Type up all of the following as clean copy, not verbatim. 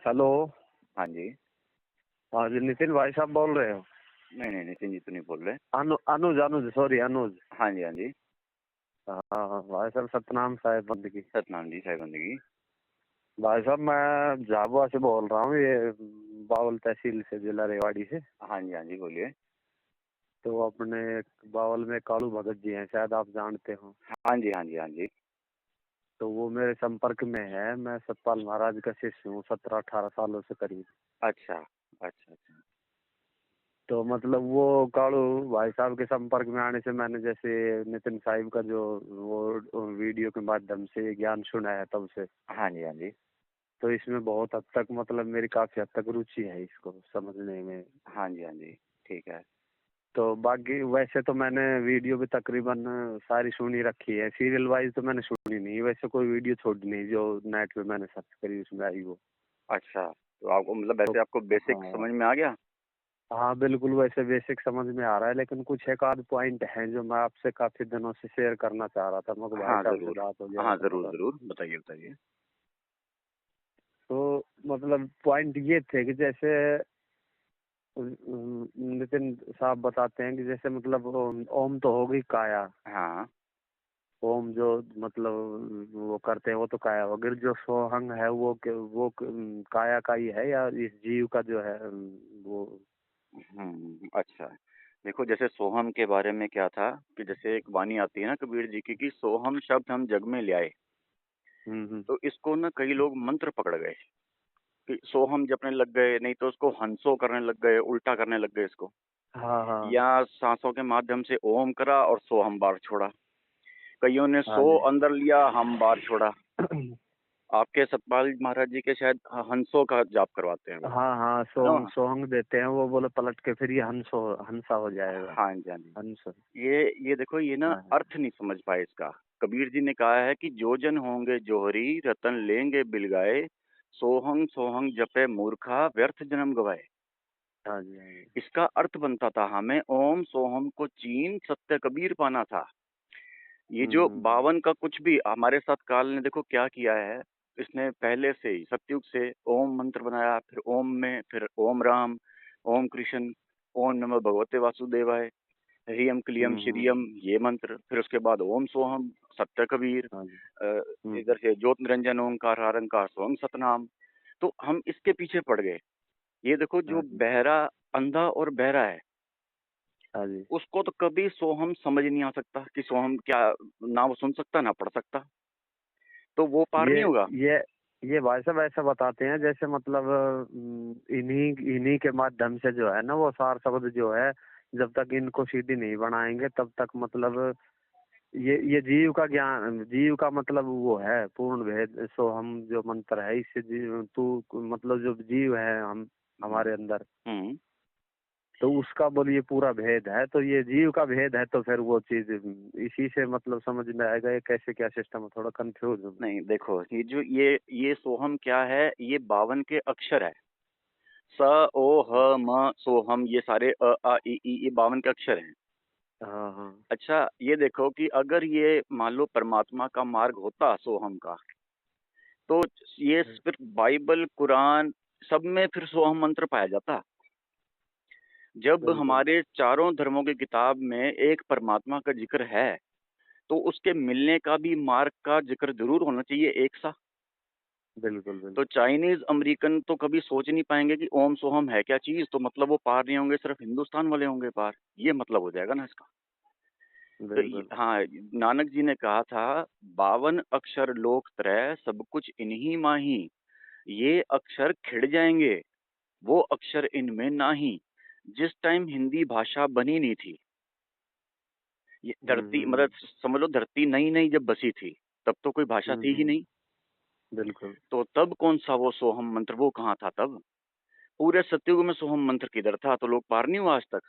Hello. हाँ जी। हाँ जी, नितिन भाई साहब बोल रहे हो? नहीं नहीं नितिन जी तो नहीं बोल रहे। अनुज अनुज सॉरी अनुज। हाँ जी हाँ जी। हाँ हाँ, भाई साहब सतनाम साहेब बंदगी। सतनाम जी साहिब बंदगी। भाई साहब मैं झाबुआ से बोल रहा हूँ, ये बावल तहसील से, जिला रेवाड़ी से। हाँ जी बोलिए। तो अपने बावल में कालू भगत जी हैं, शायद आप जानते हो। हाँ जी हाँ जी हाँ जी। तो वो मेरे संपर्क में है। मैं सतपाल महाराज का शिष्य हूँ 17-18 सालों से करीब। अच्छा अच्छा अच्छा। तो मतलब वो कालू भाई साहब के संपर्क में आने से मैंने जैसे नितिन साहिब का जो वो वीडियो के माध्यम से ज्ञान सुना है तब से। हाँ जी हाँ जी। तो इसमें बहुत हद तक मतलब मेरी काफी हद तक रुचि है इसको समझने में। हाँ जी हाँ जी। ठीक है। तो बाकी वैसे तो मैंने वीडियो भी तकरीबन सारी सुनी रखी है, सीरियल वाइज तो मैंने सुनी नहीं, वैसे कोई वीडियो छोड़ी नहीं जो नेट पे मैंने सर्च करी उसमें आई वो। अच्छा तो आपको मतलब तो वैसे आपको बेसिक हाँ समझ में आ गया। हाँ बिल्कुल, वैसे बेसिक समझ में आ रहा है, लेकिन कुछ एक आध पॉइंट हैं जो मैं आपसे काफी दिनों से शेयर करना चाह रहा था। मगर भाई हाँ साहब से जरूर। बात हो जाए हाँ तो जरूर बता दूं। जरूर बताइए बताइए। तो मतलब पॉइंट ये थे कि जैसे नितिन साहब बताते हैं कि जैसे मतलब ओम तो हो गई काया। हाँ। ओम जो मतलब वो करते हैं वो तो काया हो गई, जो सोहंग है वो काया का ही है या इस जीव का जो है वो। अच्छा। देखो जैसे सोहम के बारे में क्या था कि जैसे एक वाणी आती है ना कबीर जी की कि सोहम शब्द हम जग में ले आए। हम्म। तो इसको ना कई लोग मंत्र पकड़ गए कि सोहम जपने लग गए, नहीं तो उसको हंसो करने लग गए, उल्टा करने लग गए इसको। हाँ हाँ या सांसों के माध्यम से ओम करा और सो हम बाहर छोड़ा। कईयों ने हाँ सो जी। अंदर लिया हम बाहर छोड़ा। आपके सतपाल महाराज जी के शायद हंसों का जाप करवाते हैं वो, हाँ हाँ, है सोहंग ना। सोहंग देते हैं, वो बोले पलट के फिर ये हंसा हो जाएगा। हाँ जी हाँ जी। हंस। ये देखो ये ना हाँ हाँ अर्थ नहीं समझ पाए इसका। कबीर जी ने कहा है कि जो जन होंगे जोहरी रतन लेंगे बिलगाए, सोहंग सोहंग जपे मूर्खा व्यर्थ जन्म गवाए। हाँ जी हाँ जी। इसका अर्थ बनता था हमें ओम सोहम को चीन सत्य कबीर पाना था। ये जो हम्म। 52 का कुछ भी हमारे साथ काल ने देखो क्या किया है। इसने पहले से ही सतयुग से ओम मंत्र बनाया, फिर ओम में फिर ओम राम, ओम कृष्ण, ओम नमः भगवते वासुदेवाय, ह्रीयम क्लीयम श्रीयम, हम्म। ये मंत्र, फिर उसके बाद ओम सोहम, सत्य कबीर, हाँ जी। अ, हम्म। इधर से ज्योत निरंजन ओंकार आरंकार सोहम सतनाम। तो हम इसके पीछे पड़ गए। ये देखो जो हाँ जी बहरा, अंधा और बहरा है, हाँ जी। उसको तो कभी सोहम समझ नहीं आ सकता कि सोहम क्या, ना वो सुन सकता ना पढ़ सकता, तो वो पार ये नहीं होगा। ये ये भाई साहब ऐसा बताते हैं जैसे मतलब इन्हीं इन्हीं के माध्यम से जो है ना वो सार शब्द जो है, जब तक इनको सीधी नहीं बनाएंगे तब तक मतलब ये जीव का ज्ञान, जीव का मतलब वो है पूर्ण भेद। सो हम जो मंत्र है इससे जीव तू मतलब जो जीव है हम हम्म हमारे अंदर, हम्म। तो उसका बोलिए पूरा भेद है। तो ये जीव का भेद है तो फिर वो चीज इसी से मतलब समझ में आएगा ये कैसे क्या सिस्टम है। थोड़ा कंफ्यूज हूँ। नहीं देखो ये जो ये सोहम क्या है, ये 52 के अक्षर है। स ओ ह म सोहम, ये सारे आ इ ई, ये 52 के अक्षर हैं। हाँ हाँ। अच्छा ये देखो कि अगर ये मान लो परमात्मा का मार्ग होता सोहम का, तो ये फिर बाइबल कुरान सब में फिर सोहम मंत्र पाया जाता। जब बिल्कुल हमारे चारों धर्मों की किताब में एक परमात्मा का जिक्र है, तो उसके मिलने का भी मार्ग का जिक्र जरूर होना चाहिए एक सा। बिल्कुल। तो बिल्कुल चाइनीज अमेरिकन तो कभी सोच नहीं पाएंगे कि ओम सोहम है क्या चीज, तो मतलब वो पार नहीं होंगे, सिर्फ हिंदुस्तान वाले होंगे पार, ये मतलब हो जाएगा ना इसका। तो बिल्कुल। हाँ, नानक जी ने कहा था 52 अक्षर लोक त्रय सब कुछ इन्हीं माही, ये अक्षर खिड़ जाएंगे वो अक्षर इनमें नाही। जिस टाइम हिंदी भाषा बनी नहीं थी, ये धरती मतलब हम्म। समझ लो धरती नई नई जब बसी थी, तब तो कोई भाषा थी ही नहीं। बिल्कुल। तो तब कौन सा वो सोहम मंत्र वो कहाँ था तब। पूरे सतयुग में सोहम मंत्र किधर था, तो लोग पार नहीं हुआ आज तक।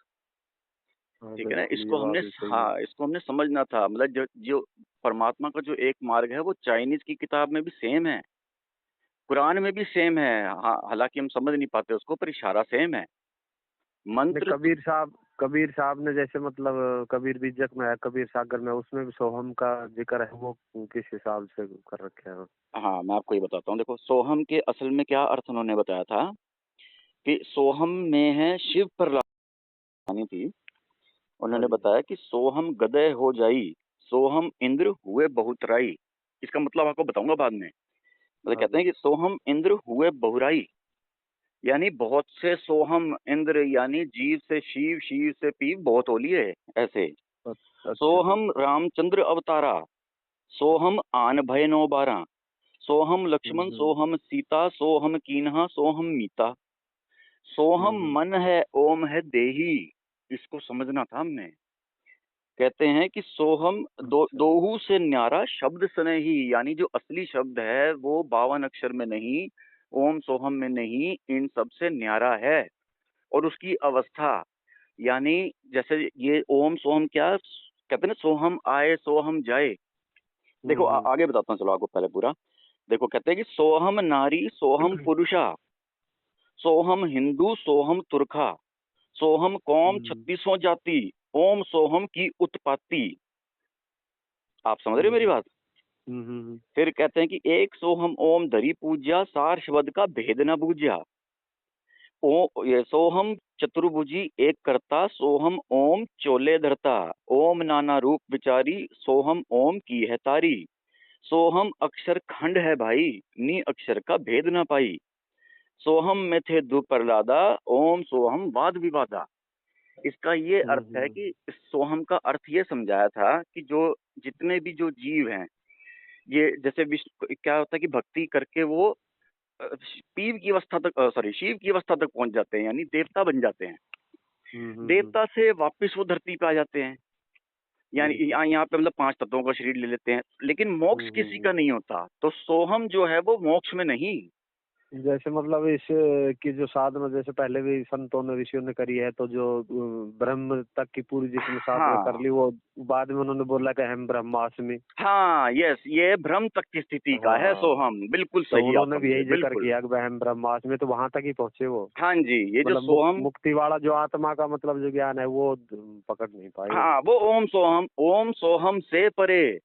हाँ ठीक है ना, बिल्कुल, ये इसको हमने, बात भी सही है। हाँ इसको हमने समझना था। मतलब जो जो परमात्मा का जो एक मार्ग है वो चाइनीज की किताब में भी सेम है, कुरान में भी सेम है। हाँ हालांकि हम समझ नहीं पाते उसको, पर इशारा सेम है। ने मंत्र तो, कबीर साहब कबीर साहब ने जैसे मतलब कबीर बीजक में है, कबीर सागर में, उसमें भी सोहम का जिक्र है, वो किस हिसाब से कर रखे हैं? हाँ, मैं आपको ये बताता हूँ। देखो, सोहम के असल में क्या अर्थ उन्होंने बताया था कि सोहम में है शिव पर लानी थी। हाँ उन्होंने जी। बताया कि सोहम गदय हो जाई, सोहम इंद्र हुए बहुतराई। इसका मतलब आपको बताऊंगा बाद में। मतलब हाँ कहते हैं जी। कि सोहम इंद्र हुए बहुराई, यानी बहुत से सोहम इंद्र, यानी जीव से शिव, शिव से पीव, बहुत होली है ऐसे। अच्छा जी। सोहम रामचंद्र अवतारा, सोहम आन भय नो बारा, सोहम लक्ष्मण, हम्म। सोहम सीता, सोहम कीन्हा, सोहम मीता। सोहम हम्म। मन है, ओम है देही। इसको समझना था हमने। कहते हैं कि सोहम अच्छा। दोहू से न्यारा शब्द सने ही, यानी जो असली शब्द है वो 52 अक्षर में नहीं, ओम सोहम में नहीं, इन सब से न्यारा है। और उसकी अवस्था, यानी जैसे ये ओम सोहम क्या कहते हैं ना, सोहम आए सोहम जाए। देखो हम्म। आगे बताता हूँ, चलो आपको पहले पूरा। देखो कहते हैं कि सोहम नारी, सोहम पुरुषा, सोहम हिंदू, सोहम तुर्खा, सोहम कौम हम्म। छत्तीसों जाति, ओम सोहम की उत्पत्ति। आप समझ रहे हो मेरी हम्म। बात? फिर कहते हैं कि एक सोहम ओम धरी पूज्या, सार शब्द का भेद न बूझा। ओ ये सोहम चतुर्भुजी एक करता, सोहम ओम चोले धरता, ओम नाना रूप विचारी, सोहम ओम की है तारी। सोहम अक्षर खंड है भाई, नी अक्षर का भेद न पाई। सोहम में थे दो प्रहलादा, ओम सोहम वाद विवादा। इसका ये अर्थ है हम्म। कि इस सोहम का अर्थ ये समझाया था कि जो जितने भी जो जीव हैं, ये जैसे विष्णु क्या होता है कि भक्ति करके वो पीव की अवस्था तक, सॉरी, शिव की अवस्था तक पहुंच जाते हैं, यानी देवता बन जाते हैं। हम्म। देवता से वापस वो धरती पे आ जाते हैं, यानी बिल्कुल। यहाँ पे मतलब 5 तत्वों का शरीर ले लेते हैं, लेकिन मोक्ष किसी का हम्म। नहीं होता। तो सोहम जो है वो मोक्ष में नहीं। जैसे मतलब इस की जो साधना जैसे पहले भी संतों ने ऋषियों ने करी है, तो जो ब्रह्म तक की पूरी जितनी साधना कर हाँ, ली, वो बाद में उन्होंने बोला कि हम ब्रह्मास्मि। हाँ, यस, ये भ्रम तक की स्थिति का है हाँ, सोहम। बिल्कुल तो सही आप उन्होंने भी समझे, यही जिक्र बिल्कुल। किया कि हम ब्रह्मास्मि, तो वहां तक ही पहुंचे वो। हाँ जी, ये जो मतलब सोहम, मुक्ति वाला जो आत्मा का मतलब जो ज्ञान है, वो पकड़ नहीं पाए वो। हाँ, वो ओम सोहम से परे,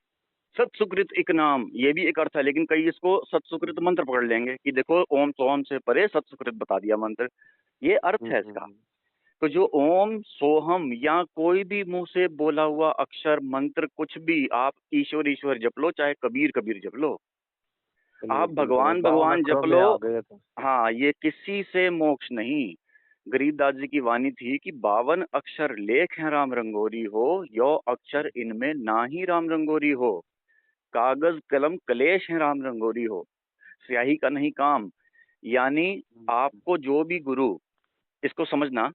सत्सुकृत एक नाम, ये भी एक अर्थ है, लेकिन कई इसको सत्सुकृत हम्म। मंत्र पकड़ लेंगे कि देखो ओम सोहम से परे सत्सुकृत बता दिया मंत्र। ये अर्थ है इसका। हम्म। तो जो ओम सोहम या कोई भी मुंह से बोला हुआ अक्षर मंत्र, कुछ भी आप ईश्वर ईश्वर जप लो, चाहे कबीर कबीर जप लो, आप बिल्कुल बिल्कुल, वो भगवान 52 भगवान जप अक्षरों में लो। आ गए तो। हाँ, ये किसी से मोक्ष नहीं। गरीबदास जी की वाणी थी कि 52 अक्षर लेख हैं राम रंगोरी हो, यो अक्षर इनमें ना ही राम रंगोरी हो। कागज कलम कलेश है राम रंगोरी हो, स्याही का नहीं काम। यानी हम्म। आपको जो भी गुरु, इसको समझना,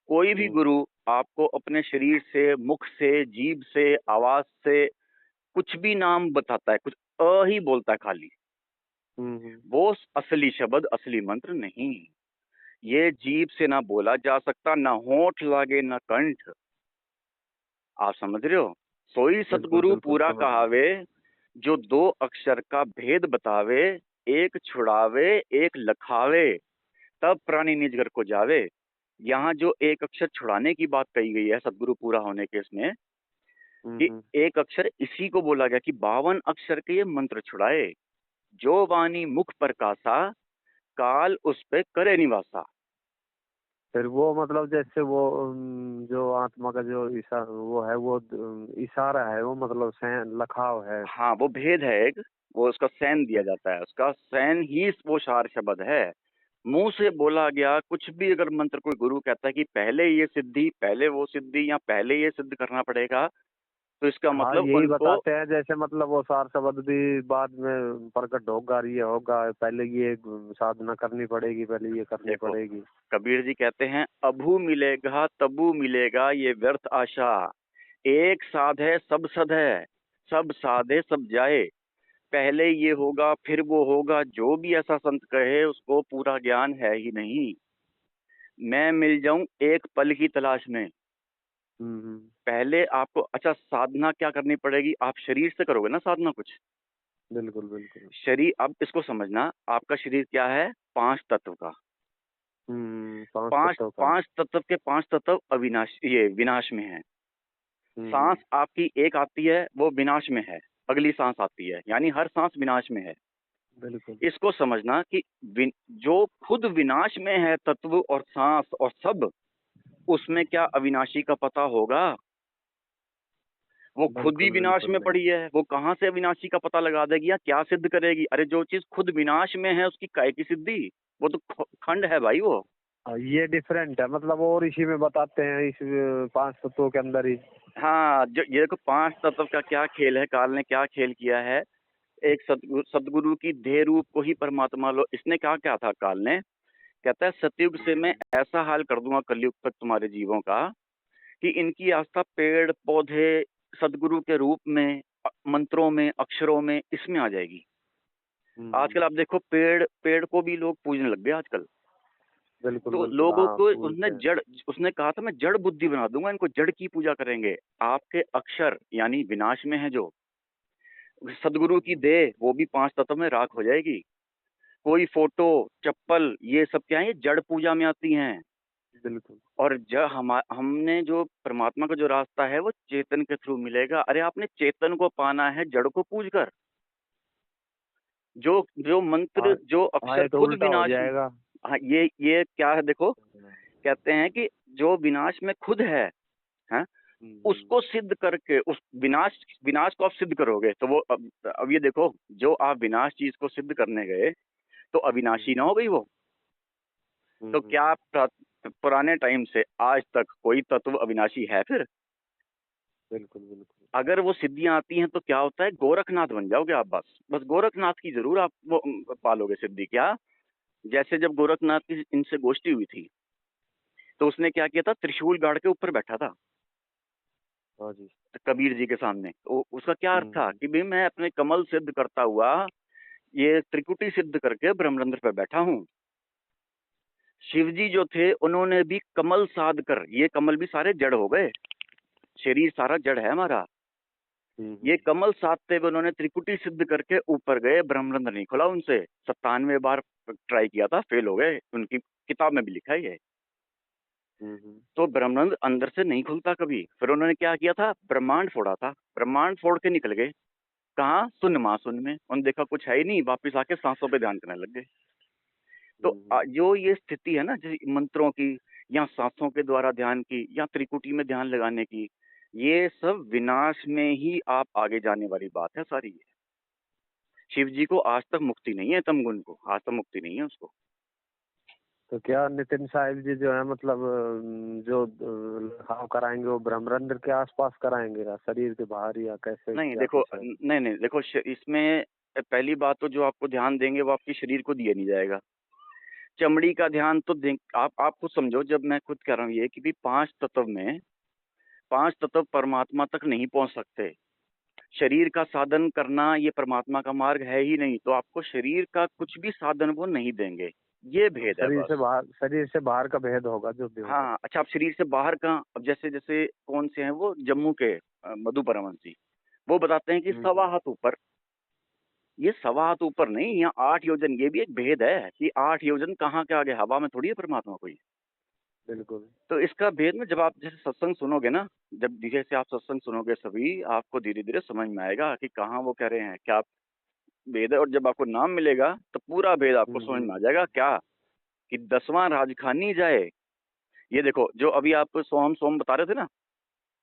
कोई भी हम्म। गुरु आपको अपने शरीर से, मुख से, जीभ से, आवाज से कुछ भी नाम बताता है, कुछ ही बोलता है खाली, हम्म। वो असली शब्द, असली मंत्र नहीं। ये जीभ से ना बोला जा सकता, ना होठ लागे ना कंठ। आप समझ रहे हो? सोई बिल्कुल सतगुरु बिल्कुल, पूरा समझ गया। कहावे, जो 2 अक्षर का भेद बतावे, एक छुड़ावे एक लखावे, तब प्राणी निज घर को जावे। यहाँ जो एक अक्षर छुड़ाने की बात कही गई है सतगुरु पूरा होने के इसमें, कि हम्म। एक अक्षर इसी को बोला गया कि 52 अक्षर के ये मंत्र छुड़ाए। जो वाणी मुख पर कासा, काल उस पे करे निवासा। फिर वो मतलब जैसे वो जो आत्मा का जो वो है, वो इशारा है, वो मतलब लखाव है। हाँ, वो भेद है एक, वो उसका सैन दिया अच्छा। जाता है, उसका सैन ही वो सार शब्द है। मुंह से बोला गया कुछ भी अगर मंत्र कोई गुरु कहता है कि पहले ये सिद्धि, पहले वो सिद्धि, या पहले ये सिद्ध करना पड़ेगा, तो इसका हाँ, मतलब यही उनको, बताते हैं, जैसे मतलब वो सार शब्द भी बाद में प्रकट होगा, ये होगा, पहले ये साधना करनी पड़ेगी, पहले ये करनी देखो पड़ेगी। कबीर जी कहते हैं, अभू मिलेगा तबू मिलेगा ये व्यर्थ आशा, एक साध है सब सद है, सब साधे सब जाए। पहले ये होगा फिर वो होगा, जो भी ऐसा संत कहे उसको पूरा ज्ञान है ही नहीं। मैं मिल जाऊं एक पल की तलाश में। हम्म। पहले आपको, अच्छा, साधना क्या करनी पड़ेगी? आप शरीर से करोगे ना साधना कुछ। बिल्कुल बिल्कुल। शरीर, अब इसको समझना, आपका शरीर क्या है? 5 तत्व का। पांच पांच तत्व का। पांच तत्व के पांच तत्व अविनाश ये विनाश में है। सांस हम्म। आपकी एक आती है वो विनाश में है, अगली सांस आती है, यानी हर सांस विनाश में है। बिल्कुल। इसको समझना कि जो खुद विनाश में है तत्व और सांस और सब, उसमें क्या अविनाशी का पता होगा? वो खुद ही बिल्कुल विनाश बिल्कुल में नहीं। पड़ी है, वो कहाँ से अविनाशी का पता लगा देगी या क्या सिद्ध करेगी? अरे जो चीज खुद विनाश में है उसकी काय की सिद्धि? वो तो खंड है भाई वो। ये डिफरेंट है मतलब, और इसी में बताते हैं इस पांच तत्वों के अंदर ही। हाँ, जो ये देखो पांच तत्व का क्या खेल है, काल ने क्या खेल किया है। एक सदगुरु की देह रूप को ही परमात्मा लो, इसने क्या क्या था काल ने? कहता है सतयुग से मैं ऐसा हाल कर दूंगा कलयुग तक तुम्हारे जीवों का कि इनकी आस्था पेड़ पौधे सदगुरु के रूप में, मंत्रों में, अक्षरों में, इसमें आ जाएगी। हम्म। आजकल आप देखो पेड़ पेड़ को भी लोग पूजने लग गए आजकल। बिल्कुल तो बिल्कुल, लोगों हाँ को पूछते हैं। उसने कहा था मैं जड़ बुद्धि बना दूंगा, इनको जड़ की पूजा करेंगे। आपके अक्षर यानी विनाश में है जो सदगुरु की देह, वो भी पांच तत्व में राख हो जाएगी। कोई फोटो, चप्पल, ये सब क्या है, ये जड़ पूजा में आती हैं। बिल्कुल। और जब हमने जो परमात्मा का जो रास्ता है वो चेतन के थ्रू मिलेगा। अरे आपने चेतन को पाना है जड़ को पूज कर। जो जो मंत्र, हाँ। जो हाँ, अक्षर ये तो खुद उल्टा हो विनाश में। जाएगा। हाँ, ये क्या है देखो, कहते हैं कि जो विनाश में खुद है, हैं, हम्म। उसको सिद्ध करके उस विनाश विनाश को आप सिद्ध करोगे तो वो अब ये देखो, जो आप विनाश चीज को सिद्ध करने गए तो अविनाशी ना हम्म। हो गई वो। तो हम्म। क्या पुराने टाइम से आज तक कोई तत्व अविनाशी है फिर? बिल्कुल बिल्कुल। अगर वो सिद्धियां आती हैं तो क्या होता है, गोरखनाथ बन जाओगे आप। बस बस गोरखनाथ की जरूर आप वो पालोगे सिद्धि। क्या? जैसे जब गोरखनाथ की इनसे गोष्ठी हुई थी तो उसने क्या किया था, त्रिशूल गाड़ के ऊपर बैठा था हाँ जी। कबीर जी के सामने। तो उसका क्या अर्थ था हम्म। कि भाई मैं अपने कमल सिद्ध करता हुआ ये त्रिकुटी सिद्ध करके ब्रह्मरंध्र पे बैठा हूँ। शिव जी जो थे उन्होंने भी कमल साध कर, ये कमल भी सारे जड़ हो गए, शरीर सारा जड़ है हमारा। ये हम्म। कमल साधते हुए उन्होंने त्रिकुटी सिद्ध करके ऊपर गए, ब्रह्मरंध्र नहीं खुला उनसे। 97 बार ट्राई किया था, फेल हो गए, उनकी किताब में भी लिखा है ये। तो ब्रह्मांड अंदर से नहीं खुलता कभी। फिर उन्होंने क्या किया था, ब्रह्मांड फोड़ा था, ब्रह्मांड फोड़ के निकल गए। कहाँ? शून्य महाशून्य में। उन्होंने देखा कुछ है ही नहीं, वापिस आके सांसों पे ध्यान करने लग गए। तो जो ये स्थिति है ना, जैसे मंत्रों की या सांसों के द्वारा ध्यान की या त्रिकुटी में ध्यान लगाने की, ये सब विनाश में ही आप आगे जाने वाली बात है सारी ये। शिव जी को आज तक मुक्ति नहीं है, तमगुण को आज तक मुक्ति नहीं है उसको। तो क्या नितिन साहिब जी जो है मतलब जो घाव कराएंगे वो ब्रह्मरंध्र के आसपास कराएंगे या शरीर के बाहर, या कैसे नहीं क्या देखो, कुछ है? नहीं नहीं देखो, इसमें पहली बात तो जो आपको ध्यान देंगे वो आपके शरीर को दिया नहीं जाएगा। चमड़ी का ध्यान तो आप खुद समझो, जब मैं खुद कह रहा हूँ ये कि भी पांच तत्व में, पांच तत्व परमात्मा तक नहीं पहुंच सकते। शरीर का साधन करना ये परमात्मा का मार्ग है ही नहीं, तो आपको शरीर का कुछ भी साधन वो नहीं देंगे। ये तो भेद है बस। शरीर से बाहर का भेद होगा जो भी होगा। हाँ, अच्छा, आप शरीर से बाहर का, अब जैसे जैसे कौन से हैं वो, जम्मू के मधु परमहंस जी, वो बताते हैं कि सवा हम्म। हाथ ऊपर। ये सवा हाथ ऊपर नहीं, यहाँ 8 योजन, ये भी एक भेद है कि 8 योजन कहाँ के आगे, हवा में थोड़ी है परमात्मा कोई। बिल्कुल। तो इसका भेद में जब आप जैसे सत्संग सुनोगे ना, जब धीरे से आप सत्संग सुनोगे सभी, आपको धीरे धीरे समझ में आएगा कि कहाँ वो कह रहे हैं क्या भेद है। और जब आपको नाम मिलेगा तो पूरा भेद आपको समझ में आ हम्म। जाएगा। क्या? कि 10वां राजखानी जाए। ये देखो, जो अभी आप सोहम सोम बता रहे थे ना,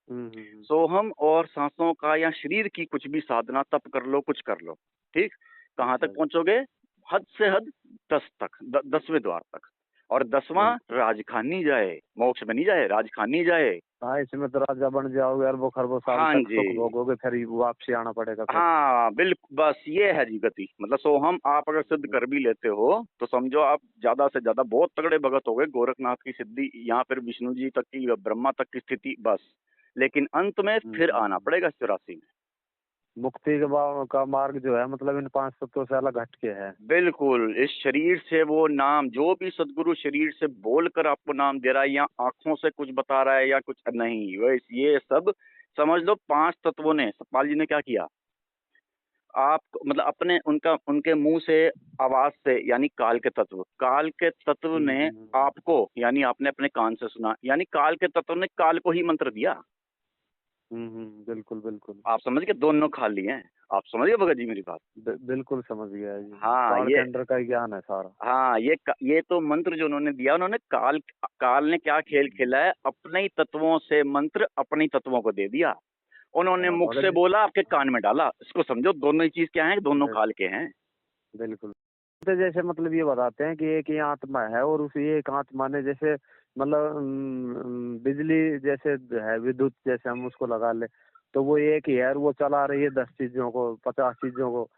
हम्म। सोहम और सांसों का या शरीर की कुछ भी साधना, तप कर लो, कुछ कर लो, ठीक, कहाँ तक अच्छा जी। पहुंचोगे? हद से हद 10 तक, 10वें द्वार तक। और 10वां बिल्कुल। राजखानी जाए, मोक्ष में नहीं जाए, राजखानी जाए। हाँ, इसमें तो राजा बन जाओगे, अरबों खरबों साल हाँ तक जी, सुख भोगोगे, फिर वापसी आना पड़ेगा फिर। हाँ बिल्कुल, बस ये है जी गति। मतलब सोहम आप अगर सिद्ध हम्म। कर भी लेते हो तो समझो आप ज्यादा से ज्यादा बहुत तगड़े भगत हो गए, गोरखनाथ की सिद्धि या फिर विष्णु जी तक की या ब्रह्मा तक की स्थिति, बस। लेकिन अंत में फिर आना हम्म। पड़ेगा 84 में। मुक्ति के का मार्ग जो है मतलब इन पांच तत्वों से अलग हटके है। बिल्कुल, इस शरीर से वो नाम, जो भी सदगुरु शरीर से बोलकर आपको नाम दे रहा है या आंखों से कुछ बता रहा है या कुछ नहीं, वो ये सब समझ लो पांच तत्वों ने, सतपाल जी ने क्या किया, आप मतलब अपने उनके मुंह से, आवाज से, यानी काल के तत्व हम्म, ने हम्म, आपको, यानी आपने अपने कान से सुना, यानी काल के तत्व ने काल को ही मंत्र दिया। बिल्कुल बिल्कुल। आप समझ गए, दोनों खा लिए हैं। आप समझ गए भगत जी मेरी बात? बिल्कुल समझ गया जी। हाँ काल के ये अंदर का ही ज्ञान है सारा। हाँ ये तो मंत्र जो उन्होंने दिया, उन्होंने काल काल ने क्या खेल खेला है, अपने ही तत्वों से मंत्र अपने ही तत्वों को दे दिया। उन्होंने मुख भगत से जी। बोला, आपके कान में डाला। इसको समझो, दोनों ही चीज क्या है, दोनों बि- काल के हैं। बिल्कुल। तो जैसे मतलब ये बताते हैं कि एक ही आत्मा है, और उस एक आत्मा ने जैसे मतलब बिजली जैसे है, विद्युत जैसे हम उसको लगा ले, तो वो एक ही है, और वो चला रही है 10 चीजों को, 50 चीजों को।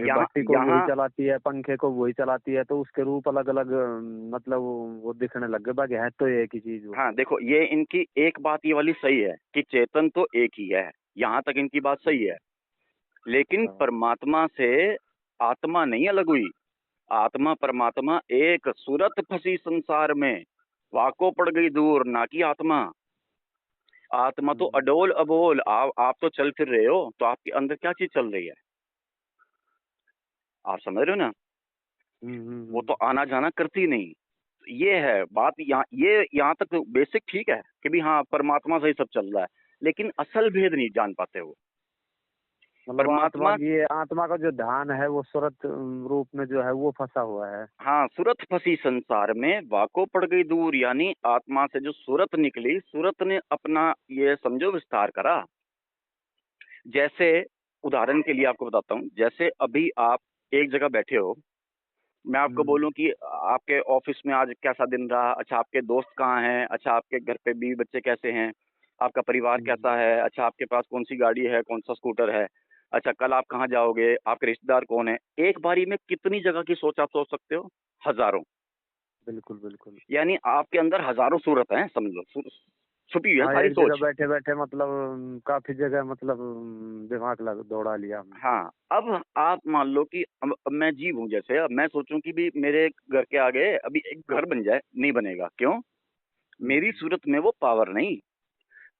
ये यहाँ भट्टी को वही यहाँ चलाती है, पंखे को वही चलाती है, तो उसके रूप अलग अलग मतलब वो दिखने लग गए, बाकी है तो एक ही चीज वो। हाँ देखो, ये इनकी एक बात ये वाली सही है कि चेतन तो एक ही है। यहाँ तक इनकी बात सही है। लेकिन हाँ। परमात्मा से आत्मा नहीं अलग हुई। आत्मा परमात्मा एक, सूरत फंसी संसार में, वाको पड़ गई दूर, ना कि आत्मा। आत्मा तो हम्म, अडोल अबोल, आप तो चल फिर रहे हो, तो आपके अंदर क्या चीज चल रही है? आप समझ रहे हो ना? हम्म, वो तो आना जाना करती नहीं। ये है बात। यहाँ तक बेसिक ठीक है कि भी हाँ, परमात्मा से ही सब चल रहा है, लेकिन असल भेद नहीं जान पाते वो। मतलब परमात्मा, आत्मा का जो ध्यान है वो सूरत रूप में जो है वो फंसा हुआ है। हाँ, सूरत फंसी संसार में, वाको पड़ गई दूर, यानी आत्मा से जो सूरत निकली, सूरत ने अपना ये समझो विस्तार करा। जैसे उदाहरण के लिए आपको बताता हूँ, जैसे अभी आप एक जगह बैठे हो, मैं आपको हम्म, बोलूं कि आपके ऑफिस में आज कैसा दिन रहा, अच्छा आपके दोस्त कहाँ हैं, अच्छा आपके घर पे बीवी बच्चे कैसे हैं, आपका परिवार हम्म। कैसा है, अच्छा आपके पास कौन सी गाड़ी है, कौन सा स्कूटर है, अच्छा कल आप कहाँ जाओगे, आपके रिश्तेदार कौन है। एक बारी में कितनी जगह की सोच आप सोच सकते हो? हजारों। बिल्कुल बिल्कुल। यानी आपके अंदर हजारों सूरत हैं, समझ लो, छुपी हुई है हाँ, सारी एक जगह सोच। बैठे बैठे मतलब काफी जगह मतलब दिमाग लग दौड़ा लिया हमने। हाँ, अब आप मान लो कि अब मैं जीव हूँ, जैसे अब मैं सोचूं कि भी मेरे घर के आगे अभी एक घर बन जाए, नहीं बनेगा। क्यों? मेरी हम्म, सूरत में वो पावर नहीं।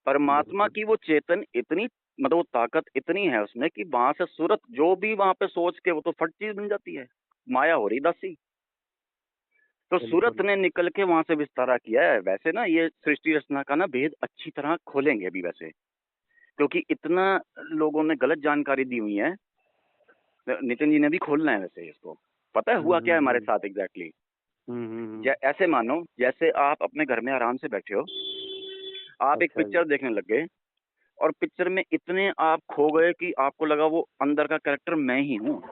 परमात्मा बिल्कुल। की वो चेतन इतनी, मतलब वो ताकत इतनी है उसमें कि वहां से सूरत जो भी वहां पे सोच के, वो तो फट चीज बन जाती है। माया हो रही दासी। तो सूरत बिल्कुल। ने निकल के वहां से विस्तारा किया है। वैसे ना ये सृष्टि रचना का ना भेद अच्छी तरह खोलेंगे अभी, वैसे क्योंकि इतना लोगों ने गलत जानकारी दी हुई है। नितिन जी ने भी खोलना है वैसे इसको। पता है हम्म, हुआ क्या हम्म, है हमारे साथ एग्जैक्टली? हम्म, ऐसे मानो, जैसे आप अपने घर में आराम से बैठे हो, आप एक अच्छा जी। पिक्चर देखने लग गए, और पिक्चर में इतने आप खो गए कि आपको लगा वो अंदर का कैरेक्टर मैं ही हूँ।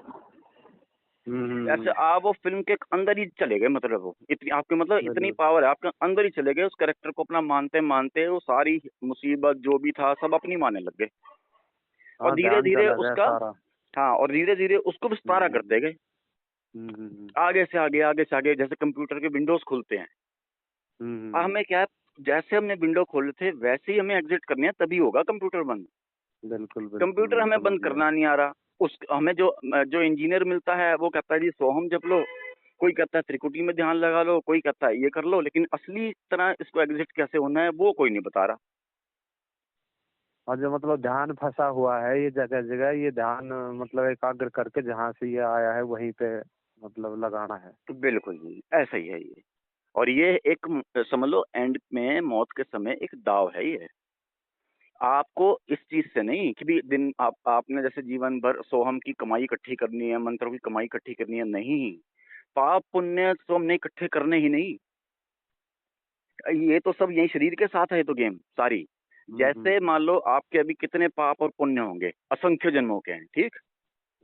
हम्म, ऐसे आप वो फिल्म के अंदर ही चले गए, मतलब वो इतनी आपके, मतलब इतनी बिल्कुल। पावर है आपके अंदर ही, चले गए उस कैरेक्टर को अपना मानते मानते, वो सारी मुसीबत जो भी था सब अपनी मानने लग गए। और हाँ, धीरे ध्यान धीरे चला गया उसका, सारा। हाँ, और धीरे धीरे उसको विस्तारा हम्म, करते गए, आगे से आगे, आगे से आगे, जैसे कंप्यूटर के विंडोज खुलते हैं। हमें क्या है, जैसे हमने विंडो खोले थे वैसे ही हमें एग्जिट करनी है, तभी होगा कंप्यूटर बंद। बिल्कुल बिल्कुल, कंप्यूटर मैं हमें समझ बंद गया। करना नहीं आ रहा। उस हमें जो जो इंजीनियर मिलता है वो कहता है जी सोहम जप लो, कोई कहता है त्रिकुटी में ध्यान लगा लो, कोई कहता है ये कर लो, लेकिन असली तरह इसको एग्जिट कैसे होना है वो कोई नहीं बता रहा। और जो मतलब ध्यान फंसा हुआ है ये जगह जगह, ये ध्यान मतलब एकाग्र करके जहाँ से ये आया है वहीं पे मतलब लगाना है। तो बिल्कुल जी, ऐसा ही है ये। और ये एक समझ लो एंड में मौत के समय एक दाव है ये। आपको इस चीज से नहीं कि भी दिन आपने जैसे जीवन भर सोहम की कमाई इकट्ठी करनी है, मंत्रों की कमाई इकट्ठी करनी है, नहीं। पाप पुण्य तो हमने इकट्ठे करने ही नहीं। ये तो सब यही शरीर के साथ है, तो गेम सारी। जैसे मान लो आपके अभी कितने पाप और पुण्य होंगे, असंख्य जन्मों के हैं, ठीक।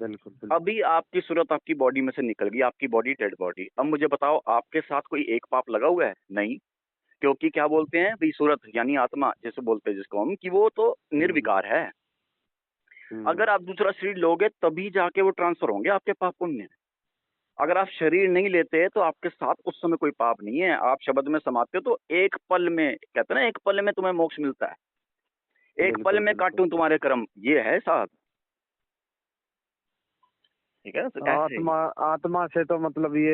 बिल्कुल बिल्कुल। अभी आपकी सूरत आपकी बॉडी में से निकल गई, आपकी बॉडी डेड बॉडी। अब मुझे बताओ, आपके साथ कोई एक पाप लगा हुआ है? नहीं। क्योंकि क्या बोलते हैं भाई, सूरत यानी आत्मा जैसे बोलते हैं जिसको हम, कि वो तो हम्म, निर्विकार है। हम्म, अगर आप दूसरा शरीर लोगे तभी जाके वो ट्रांसफर होंगे आपके पाप पुण्य। अगर आप शरीर नहीं लेते तो आपके साथ उस समय कोई पाप नहीं है। आप शब्द में समाते हो तो एक पल में, कहते हैं ना, एक पल में तुम्हें मोक्ष मिलता है, एक पल बिल्कुल में बिल्कुल। काटूं तुम्हारे कर्म, ये है साथ। ठीक है, तो ऐसे आत्मा ही। आत्मा से तो मतलब ये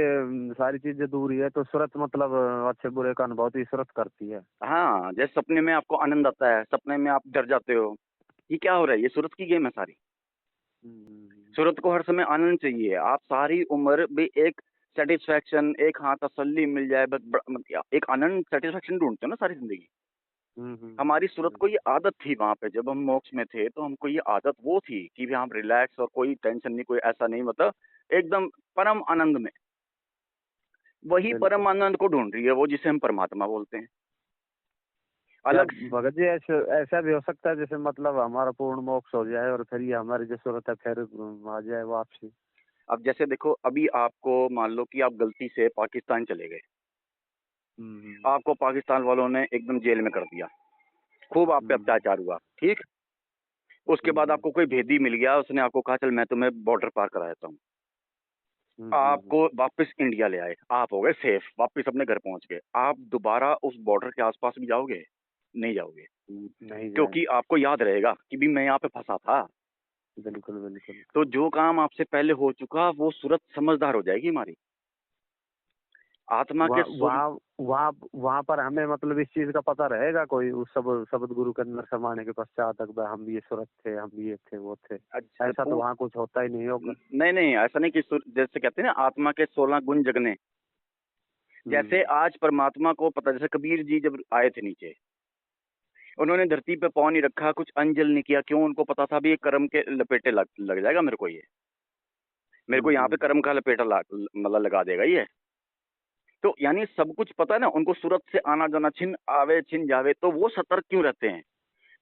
सारी चीजें दूर ही है, तो सूरत मतलब अच्छे बुरे का अनुभव तो ये सूरत करती है। हाँ, जैसे सपने में आपको आनंद आता है, सपने में आप डर जाते हो, ये क्या हो रहा है? ये सूरत की गेम है सारी। सूरत को हर समय आनंद चाहिए। आप सारी उम्र भी एक सैटिस्फैक्शन, एक हाँ तसल्ली मिल जाए, बस एक आनंद सैटिस्फैक्शन ढूंढते हो ना सारी जिंदगी। हमारी सूरत को ये बिल्कुल। आदत थी वहां पे, जब हम मोक्ष में थे तो हमको ये आदत वो थी कि भी हम रिलैक्स और कोई टेंशन नहीं, कोई ऐसा नहीं, मतलब एकदम परम आनंद में। वही बिल्कुल। परम आनंद को ढूंढ रही है वो, जिसे हम परमात्मा बोलते हैं। क्या अलग भगत जी, ऐसे ऐसा भी हो सकता है जैसे मतलब हमारा पूर्ण मोक्ष हो जाए और फिर ये हमारी जो सूरत है फिर आ जाए वापसी। अब जैसे देखो, अभी आपको मान लो कि आप गलती से पाकिस्तान चले गए, हम्म। आपको पाकिस्तान वालों ने एकदम जेल में कर दिया, खूब आप पे हम्म। अत्याचार हुआ, ठीक। उसके बाद हम्म। आपको कोई भेदी मिल गया, उसने आपको कहा चल मैं तुम्हें बॉर्डर पार करा देता हूँ, आपको वापस इंडिया ले आए, आप हो गए सेफ, वापस अपने घर पहुंच गए। आप दोबारा उस बॉर्डर के आसपास भी जाओगे? नहीं जाओगे, नहीं क्योंकि जाएंगे। आपको याद रहेगा कि भी मैं यहाँ पे फंसा था। बिल्कुल बिल्कुल। तो जो काम आपसे पहले हो चुका, वो सूरत समझदार हो जाएगी हमारी आत्मा के वहाँ सुर। वहाँ वहाँ वहाँ पर हमें मतलब इस चीज का पता रहेगा कोई उस सब शब्द गुरु के अंदर समाने के पश्चात तक भाई हम ये सूरत थे, हम ये थे, वो थे। अच्छा, ऐसा तो वहाँ कुछ होता ही नहीं होगा। नहीं नहीं, ऐसा नहीं कि जैसे कहते हैं ना आत्मा के 16 गुण जगने, जैसे हम्म। आज परमात्मा को पता, जैसे कबीर जी जब आए थे नीचे, उन्होंने धरती पे पाँव नहीं रखा, कुछ अंजल नहीं किया, क्यों? उनको पता था भी ये कर्म के लपेटे लग जाएगा मेरे को, ये मेरे को यहाँ पे कर्म का लपेटा मतलब लगा देगा ये। तो यानी सब कुछ पता है ना उनको, सूरत से आना जाना, छिन आवे छिन जावे, तो वो सतर्क क्यों रहते हैं?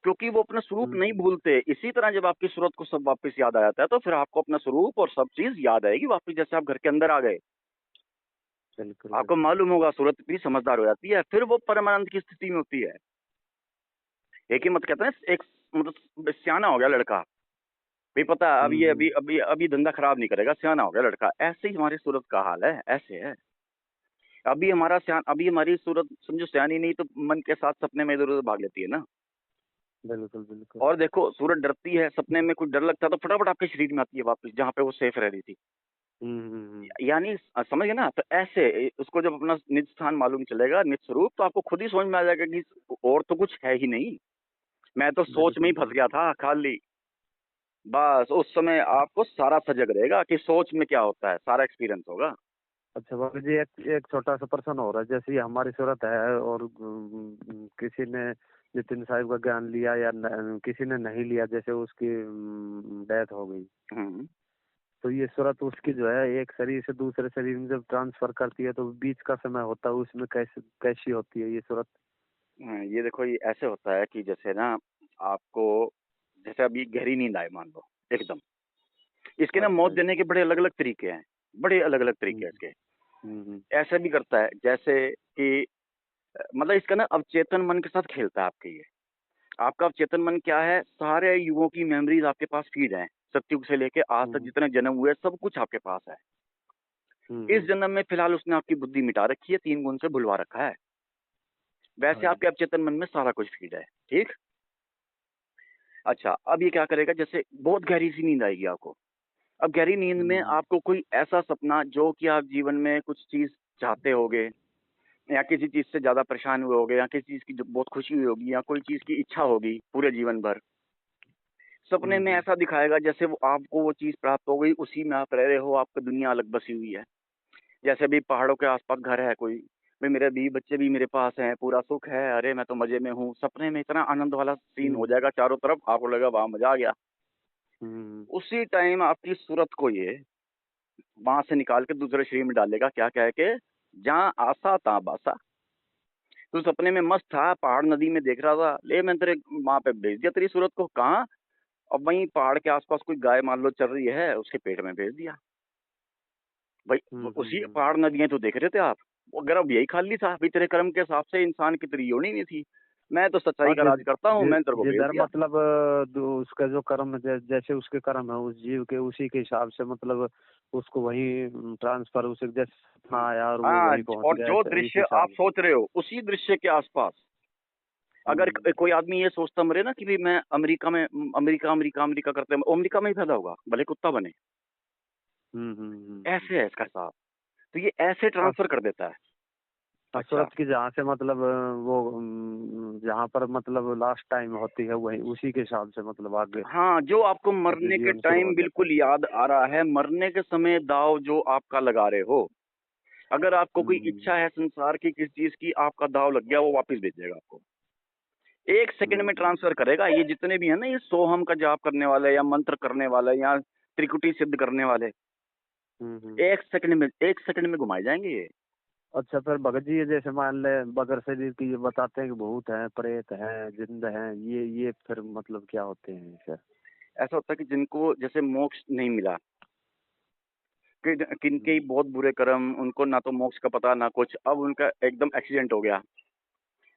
क्योंकि वो अपना स्वरूप नहीं हम्म। भूलते। इसी तरह जब आपकी सूरत को सब वापस याद आ जाता है, तो फिर आपको अपना स्वरूप और सब चीज याद आएगी वापस, जैसे आप घर के अंदर आ गए। बिल्कुल आपको बिल्कुल। मालूम होगा सूरत भी समझदार हो जाती है, फिर वो परमानंद की स्थिति में होती है। एक ही मत कहते हैं, एक मतलब सियाना हो गया लड़का, भी पता है अब ये अभी अभी अभी धंधा खराब नहीं करेगा, सियाना हो गया लड़का। ऐसे ही हमारी सूरत का हाल है, ऐसे है। अभी हमारी सूरत समझो सियानी नहीं तो मन के साथ सपने में इधर उधर भाग लेती है ना। बिल्कुल बिल्कुल। और देखो सूरत डरती है, सपने में कुछ डर लगता है तो फटाफट आपके शरीर में आती है वापस, जहाँ पे वो सेफ रह रही थी। यानी समझ गए ना? तो ऐसे उसको जब अपना निज स्थान मालूम चलेगा, निज स्वरूप, तो आपको खुद ही समझ में आ जाएगा कि और तो कुछ है ही नहीं, मैं तो सोच में बिल्कुल ही फंस गया बिल्कुल। था खाली। बस उस समय आपको सारा सजग रहेगा कि सोच में क्या होता है, सारा एक्सपीरियंस होगा। अच्छा बाबू जी, एक एक छोटा सा प्रश्न हो रहा है। जैसे ये हमारी सूरत है और किसी ने नितिन साहिब का ज्ञान लिया या किसी ने नहीं लिया, जैसे उसकी डेथ हो गई, हम्म। तो ये सूरत उसकी जो है एक शरीर से दूसरे शरीर में जब ट्रांसफर करती है तो बीच का समय होता है उसमें कैसे कैसी होती है ये सूरत? ये देखो, ये ऐसे होता है कि जैसे ना आपको, जैसे अभी गहरी नींद आए मान लो एकदम, इसके ना मौत अच्छा जी। देने के बड़े अलग अलग तरीके हैं, बड़े अलग अलग तरीके हम्म। हैं इसके। हम्म। ऐसा भी करता है जैसे कि मतलब इसका ना अवचेतन मन के साथ खेलता है आपके ये। आपका अवचेतन मन क्या है? सारे युगों की मेमोरीज आपके पास फीड है, सतयुग से लेके आज तक हम्म। जितने जन्म हुए सब कुछ आपके पास है। इस हम्म। जन्म में फिलहाल उसने आपकी बुद्धि मिटा रखी है, 3 गुण से भुलवा रखा है। हाँ वैसे जी। आपके अवचेतन मन में सारा कुछ फीड है, ठीक। अच्छा, अब ये क्या करेगा, जैसे बहुत गहरी सी नींद आएगी आपको। अब गहरी नींद में हम्म। आपको कोई ऐसा सपना, जो कि आप जीवन में कुछ चीज चाहते होगे, या किसी चीज से ज्यादा परेशान हुए होगे, या किसी चीज की जो बहुत खुशी हुई होगी, या कोई चीज की इच्छा होगी पूरे जीवन भर, सपने में ऐसा दिखाएगा जैसे वो आपको वो चीज प्राप्त हो गई, उसी में आप रह रहे हो, आपकी दुनिया अलग बसी हुई है। जैसे अभी पहाड़ों के आसपास घर है कोई, भाई मेरे बीवी बच्चे भी मेरे पास हैं, पूरा सुख है, अरे मैं तो मजे में हूँ। सपने में इतना आनंद वाला सीन हो हम्म। जाएगा चारों तरफ, आपको लगा वाह मजा आ गया। हम्म। उसी टाइम आपकी सूरत को ये वहां से निकाल के दूसरे शरीर में डालेगा, क्या कह के, जहाँ आसा तहाँ बासा। तू सपने में मस्त था, पहाड़ नदी में देख रहा था, ले मैं तेरे वहां पे भेज दिया तेरी सूरत को, कहाँ? अब वहीं पहाड़ के आसपास कोई गाय मान लो चल रही है, उसके पेट में भेज दिया। भाई उसी पहाड़ नदियां तो देख रहे थे आप, वो अगर अब यही खाली था, अभी तेरे कर्म के हिसाब से इंसान की तेरी योनी नहीं थी, मैं तो सच्चाई हाँ का राज करता हूँ, मैंने तेरे को भेज जिधर दिया। मतलब उसका जो कर्म जैसे उसके कर्म है उस जीव के उसी के हिसाब से मतलब उसको वही ट्रांसफर उसे जैसे सपना आया और वो हाँ, वहीं पहुंच और गया जो इस दृश्य आप हिसाब से। सोच रहे हो उसी दृश्य के आसपास, अगर हम्म। कोई आदमी ये सोचता मरे ना कि भी मैं अमेरिका में, अमेरिका अमेरिका अमेरिका करते हैं, वो अमेरिका में ही पैदा होगा भले कुत्ता बने। हम्म। ऐसे है इसका हिसाब। तो ये ऐसे और ट्रांसफर कर देता है। अच्छा। सूरत की जहाँ से मतलब वो जहाँ पर मतलब लास्ट टाइम होती है वही उसी के हिसाब से मतलब आगे हाँ, जो आपको मतलब मरने के जीवन शुरू टाइम हो जाता है। बिल्कुल याद आ रहा है, मरने के समय दाँव जो आपका लगा रहे हो, अगर आपको कोई हम्म इच्छा है संसार की किसी चीज़ की, आपका दाँव लग गया, वो वापस भेज देगा आपको। 1 सेकंड में हम्म ट्रांसफ़र करेगा। ये जितने भी हैं ना, ये सोहम का जाप करने वाले या मंत्र करने वाले या त्रिकुटी सिद्ध करने वाले, हम्म। 1 सेकंड में घुमाए जाएँगे ये। अच्छा फिर भगत जी ये जैसे मान ले बगैर शरीर की ये बताते हैं कि भूत हैं प्रेत हैं जिंद हैं ये फिर मतलब क्या होते हैं फिर। ऐसा होता है कि जिनको जैसे मोक्ष नहीं मिला, कि किनके हम्म बहुत बुरे कर्म, उनको ना तो मोक्ष का पता ना कुछ, अब उनका एकदम एक्सीडेंट हो गया।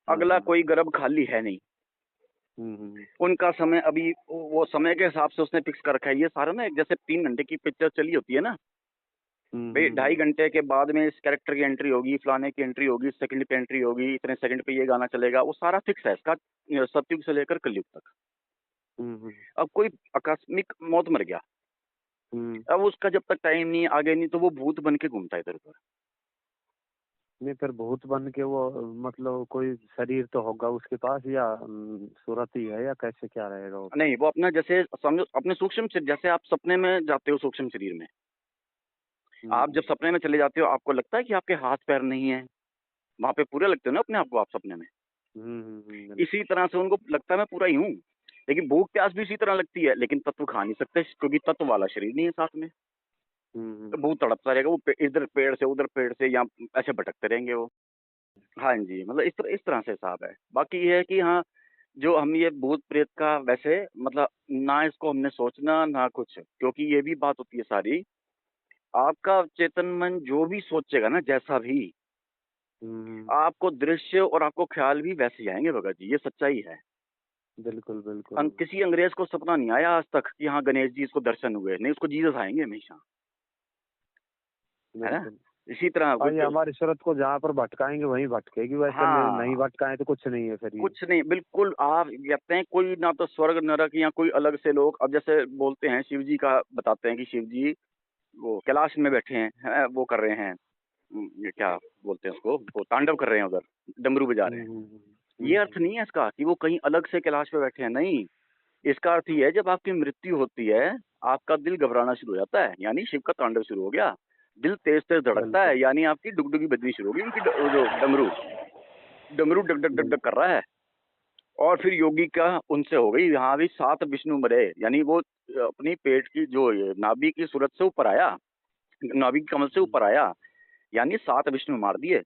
अगला हम्म कोई गर्भ खाली है नहीं। हम्म उनका समय अभी वो समय के हिसाब से उसने फिक्स कर रखा है। ये सारा ना एक जैसे 3 घंटे की पिक्चर चली होती है ना, भई ढाई हम्म। घंटे के बाद में इस कैरेक्टर की एंट्री होगी, फलाने की एंट्री होगी, इस सेकंड पे एंट्री होगी, इतने सेकंड पे ये गाना चलेगा, वो सारा फिक्स है इसका सतयुग से लेकर कलयुग तक। हम्म अब कोई आकस्मिक मौत मर गया, हम्म। अब उसका जब तक टाइम नहीं आगे नहीं तो वो भूत बन के घूमता है इधर-उधर। नहीं फिर भूत बन के वो मतलब कोई शरीर तो होगा उसके पास या सूरत ही है या कैसे क्या रहेगा वो फिर। नहीं, वो अपना जैसे समझो अपने सूक्ष्म शरीर, जैसे आप सपने में जाते हो सूक्ष्म शरीर में, आप हम्म जब सपने में चले जाते हो आपको लगता है कि आपके हाथ-पैर नहीं है, वहाँ पे पूरे लगते हो ना अपने आप को आप सपने में। इसी बिल्कुल। तरह से उनको लगता है मैं पूरा ही हूँ, लेकिन भूख-प्यास भी इसी तरह लगती है, लेकिन तत्व खा नहीं सकते क्योंकि तत्व वाला शरीर नहीं है साथ में। तो भूत हम्म। तड़पता रहेगा, वो इधर पेड़ से उधर पेड़ से या ऐसे भटकते रहेंगे वो। हाँ जी, मतलब इस तरह से हिसाब है। बाकी ये है कि हाँ, जो हम ये भूत-प्रेत का वैसे मतलब ना इसको हमने सोचना ना कुछ, क्योंकि ये भी बात होती है सारी, आपका चेतन मन जो भी सोचेगा ना जैसा भी, हम्म। आपको दृश्य और आपको ख़्याल भी वैसे ही आएँगे भगत जी, ये सच्चाई है। बिल्कुल बिल्कुल। किसी अंग्रेज़ को सपना नहीं आया आज तक कि हाँ, गणेश जी इसको दर्शन हुए, नहीं उसको जीसस आएँगे हमेशा, है ना? बिल्कुल। इसी तरह और कोई ये हमारी सूरत को जहाँ पर भटकाएंगे वहीं भटकेगी वैसे नहीं हाँ, भटकाए तो कुछ नहीं है फिर ये। कुछ नहीं, बिल्कुल आप कहते हैं कोई ना तो स्वर्ग नरक या कोई अलग से लोग, अब जैसे बोलते हैं शिव जी का बताते हैं कि शिव जी वो कैलाश में बैठे हैं, वो कर रहे हैं, ये क्या बोलते हैं उसको, वो तांडव कर रहे हैं उधर, डमरू बजा रहे हैं। ये अर्थ हम्म। नहीं है इसका कि वो कहीं अलग से कैलाश पे बैठे हैं, नहीं। इसका अर्थ ये है जब आपकी मृत्यु होती है, आपका दिल घबराना शुरू हो जाता है, यानी शिव का तांडव शुरू हो गया। दिल तेज-तेज धड़कता बिल्कुल है, यानी आपकी डुगडुगी बजनी शुरू हो गई, उनकी वो जो डमरू, डमरू डग डग डग डग कर रहा है। और फिर योगी का उनसे हो गई, यहाँ भी 7 विष्णु मरे, यानी वो अपनी पेट की जो ये नाभि की सूरत से ऊपर आया, नाभि के कमल से ऊपर आया, यानी 7 विष्णु मार दिए।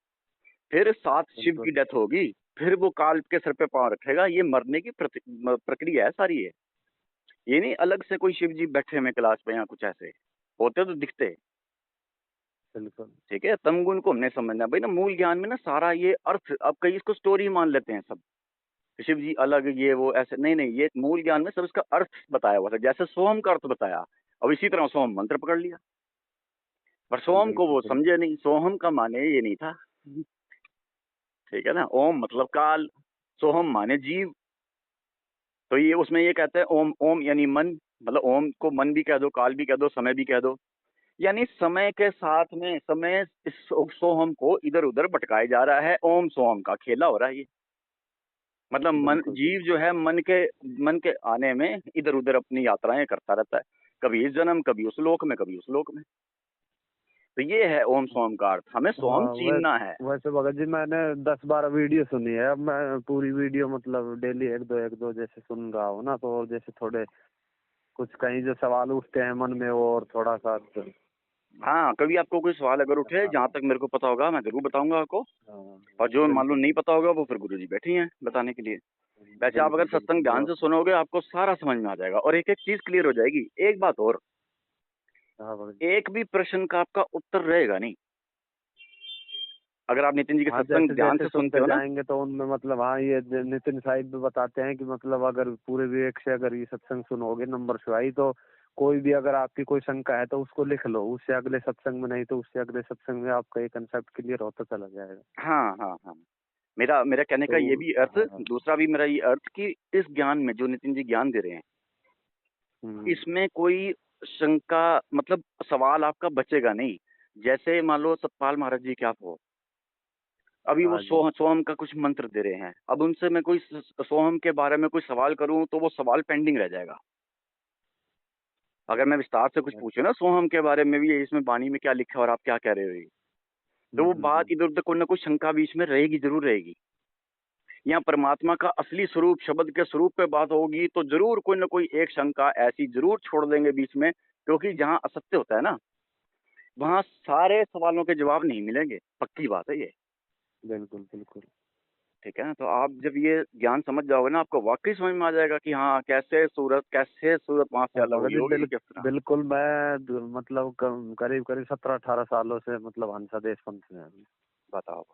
फिर 7 शिव की बिल्कुल। डेथ होगी, फिर वो काल के सर पे पाँव रखेगा, ये मरने की प्रक्रिया है सारी ये। ये नहीं अलग से कोई शिव जी बैठे हुए हैं कैलाश पे या कुछ ऐसे, होते तो दिखते, बिल्कुल। ठीक है? तमगुण को हमने समझना है। भाई ना मूल ज्ञान में ना सारा ये अर्थ, अब कई इसको स्टोरी मान लेते हैं सब। शिव जी अलग ये वो ऐसे, नहीं, नहीं, ये मूल ज्ञान में सब इसका अर्थ बताया हुआ था। जैसे सोहम का अर्थ बताया, अब इसी तरह सोहम मंत्र पकड़ लिया। पर सोहम को बिल्कुल वो बिल्कुल। समझे नहीं, सोहम का माने ये नहीं था, ठीक है ना? ओम मतलब काल, सोहम माने जीव। तो ये उसमें ये कहते हैं ओम, ओम यानी मन, मतलब ओम को मन भी कह दो, काल भी कह दो, समय भी कह दो। यानी समय के साथ में समय इस सोहम को इधर-उधर भटकाया जा रहा है, ओम सोहम का खेला हो रहा है ये। मतलब मन बिल्कुल जीव जो बिल्कुल। है मन के आने में इधर-उधर अपनी यात्राएँ करता रहता है। कभी इस जन्म, कभी उस लोक में, कभी उस लोक में। तो ये है ओम सोहम का अर्थ, हमें सोहम हाँ चीनना है। वैसे भगत जी मैंने 10-12 वीडियो सुनी है अब मैं पूरी वीडियो मतलब डेली एक दो जैसे सुन रहा हूँ ना तो और जैसे थोड़े कुछ कहीं जो सवाल उठते हैं मन में और थोड़ा सा हाँ, कभी आपको कोई सवाल अगर उठे, हाँ जहाँ तक मेरे को पता होगा मैं ज़रूर बताऊँगा आपको, हाँ। और जो मान लो बिल्कुल नहीं पता होगा वो फिर गुरुजी बैठे ही हैं बताने के लिए। वैसे आप अगर बिल्कुल सत्संग बिल्कुल ध्यान जो से सुनोगे आपको सारा समझ में आ जाएगा और एक-एक चीज़ क्लियर हो जाएगी। एक बात और, हाँ भगत एक भी प्रश्न का आपका उत्तर रहेगा नहीं। अगर आप नितिन जी के हाँ सत्संग जैसे ध्यान जैसे से सुनते सुनते हो ना, जाएंगे तो उनमें मतलब हाँ ये नितिन साहिब भी बताते हैं कि मतलब अगर पूरे विवेक से अगर ये सत्संग सुनोगे नंबर सुहाई तो कोई भी अगर आपकी कोई शंका है तो उसको लिख लो उससे अगले सत्संग में नहीं तो उससे अगले सत्संग में आपका ये कंसेप्ट क्लियर होता चला जाएगा। हाँ, हाँ, हाँ। मेरा मेरा कहने तो का ये भी अर्थ, हाँ हाँ। दूसरा भी मेरा ये अर्थ कि इस ज्ञान में जो नितिन जी ज्ञान दे रहे हैं, हम्म इसमें कोई शंका मतलब सवाल आपका बचेगा नहीं। जैसे मान लो सतपाल महाराज जी क्या हो, अभी वो हाँ जी। सोहम का कुछ मंत्र दे रहे हैं। अब उनसे मैं कोई सोहम के बारे में कोई सवाल करूं तो वो सवाल पेंडिंग रह जाएगा। अगर मैं विस्तार से कुछ पूछूं ना सोहम के बारे में भी, ये इसमें वाणी में क्या लिखा है और आप क्या कह रहे हो, तो वो बात इधर उधर कोई ना कोई शंका बीच में रहेगी, जरूर रहेगी। यहाँ परमात्मा का असली स्वरूप, शब्द के स्वरूप पे बात होगी तो जरूर कोई ना कोई एक शंका ऐसी जरूर छोड़ देंगे बीच में, क्योंकि जहाँ असत्य होता है ना, वहाँ सारे सवालों के जवाब नहीं मिलेंगे, पक्की बात है ये। बिल्कुल बिल्कुल। ठीक है ना? तो आप जब ये ज्ञान समझ जाओगे ना, आपको वाकई समझ में आ जाएगा कि हाँ, कैसे सूरत वहां से हाँ अलग भगत हुई जी, होगी किस तरह। बिल्कुल मैं मतलब करीब करीब 17-18 सालों से मतलब हंसादेश पंथ में हूँ। बताओ।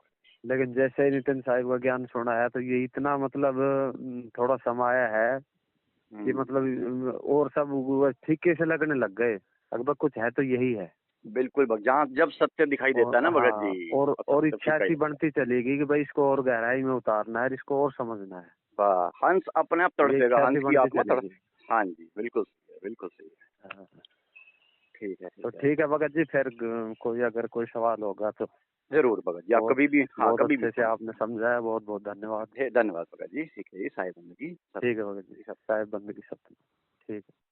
लेकिन जैसे ही नितिन साहिब का ज्ञान सुना है तो ये इतना मतलब थोड़ा समाया है कि हम्म, मतलब और सब वो ठीके से लगने लग गए। अगर कुछ है तो यही है। बिल्कुल जहाँ जब सत्य दिखाई देता और है ना भगत हाँ, जी, और और सत्य इच्छा फीका ही ऐसी लगता बढ़ती चलेगी कि भाई इसको और गहराई में उतारना है, इसको और समझना है। है। हंस अपने आप ये तड़पेगा, इच्छा हंस ऐसी की बढ़ती आत्मा तड़प। चलेगी। हाँ जी, बिल्कुल सही है, बिल्कुल सही है। हाँ। ठीक है, तो ठीक है। ठीक है भगत जी, फिर कोई अगर कोई सवाल होगा तो जरूर भगत जी, आप बहुत कभी भी, हाँ, बहुत कभी भी अच्छे से फोन आपने समझाया। बहुत बहुत धन्यवाद। धन्यवाद भगत जी। ठीक है जी, साहिब जी, ठीक है भगत जी, सब साहेब बंदगी सत्य। ठीक है।